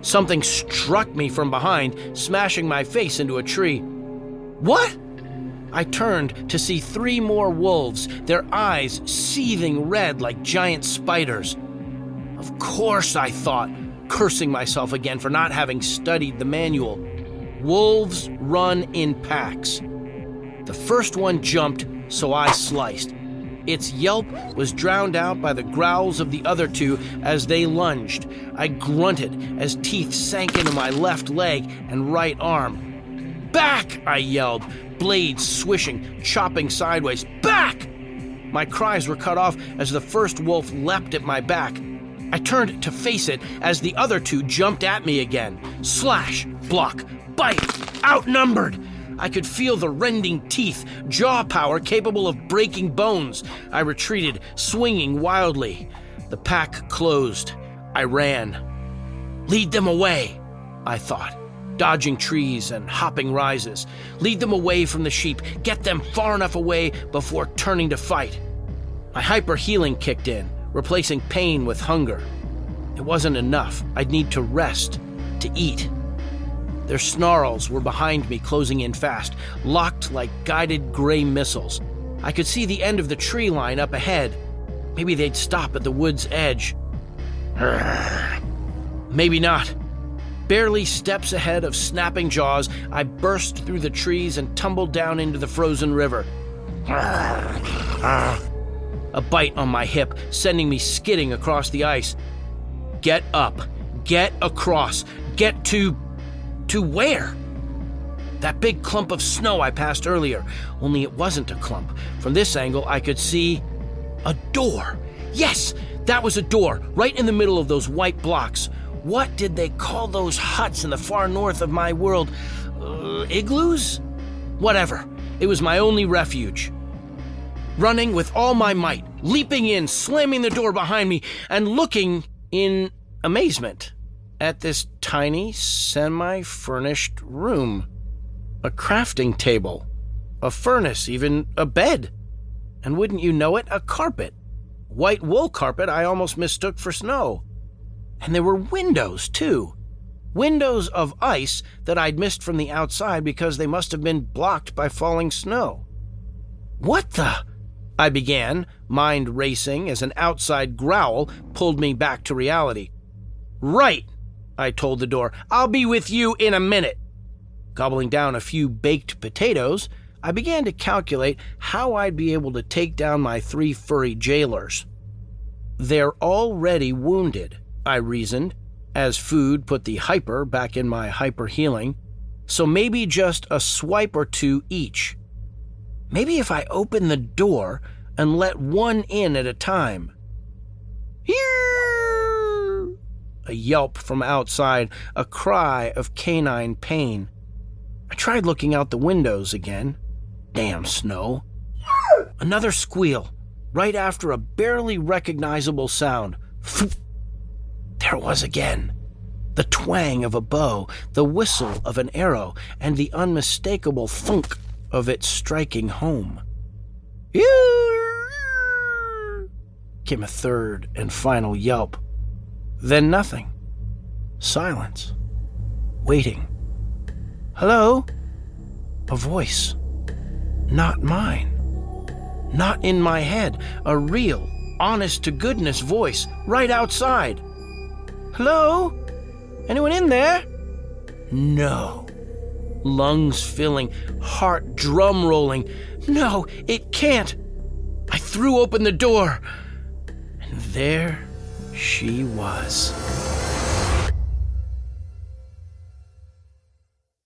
Something struck me from behind, smashing my face into a tree. What? I turned to see 3 more wolves, their eyes seething red like giant spiders. Of course, I thought, cursing myself again for not having studied the manual. Wolves run in packs. The first one jumped, so I sliced. Its yelp was drowned out by the growls of the other 2 as they lunged. I grunted as teeth sank into my left leg and right arm. "Back!" I yelled, blades swishing, chopping sideways. "Back!" My cries were cut off as the first wolf leapt at my back. I turned to face it as the other 2 jumped at me again. Slash, block, bite, outnumbered. I could feel the rending teeth, jaw power capable of breaking bones. I retreated, swinging wildly. The pack closed. I ran. Lead them away, I thought, dodging trees and hopping rises. Lead them away from the sheep. Get them far enough away before turning to fight. My hyper-healing kicked in, replacing pain with hunger. It wasn't enough. I'd need to rest, to eat. Their snarls were behind me, closing in fast, locked like guided gray missiles. I could see the end of the tree line up ahead. Maybe they'd stop at the wood's edge. Maybe not. Barely steps ahead of snapping jaws, I burst through the trees and tumbled down into the frozen river. A bite on my hip, sending me skidding across the ice. Get up. Get across. Get to where? That big clump of snow I passed earlier, only it wasn't a clump. From this angle, I could see a door. Yes, that was a door, right in the middle of those white blocks. What did they call those huts in the far north of my world? Igloos? Whatever. It was my only refuge. Running with all my might, leaping in, slamming the door behind me, and looking in amazement at this tiny, semi-furnished room. A crafting table, a furnace, even a bed. And wouldn't you know it, a carpet. White wool carpet I almost mistook for snow. And there were windows, too. Windows of ice that I'd missed from the outside because they must have been blocked by falling snow. What the? I began, mind racing as an outside growl pulled me back to reality. Right, I told the door. I'll be with you in a minute. Gobbling down a few baked potatoes, I began to calculate how I'd be able to take down my 3 furry jailers. They're already wounded, I reasoned, as food put the hyper back in my hyper healing, so maybe just a swipe or 2 each. Maybe if I open the door and let one in at a time. Here! A yelp from outside, a cry of canine pain. I tried looking out the windows again. Damn snow. Another squeal, right after a barely recognizable sound. There it was again. The twang of a bow, the whistle of an arrow, and the unmistakable thunk of it striking home. Came a third and final yelp. Then nothing. Silence. Waiting. Hello? A voice. Not mine. Not in my head. A real, honest-to-goodness voice right outside. Hello? Anyone in there? No. Lungs filling, heart drum rolling. No, it can't. I threw open the door, and there she was.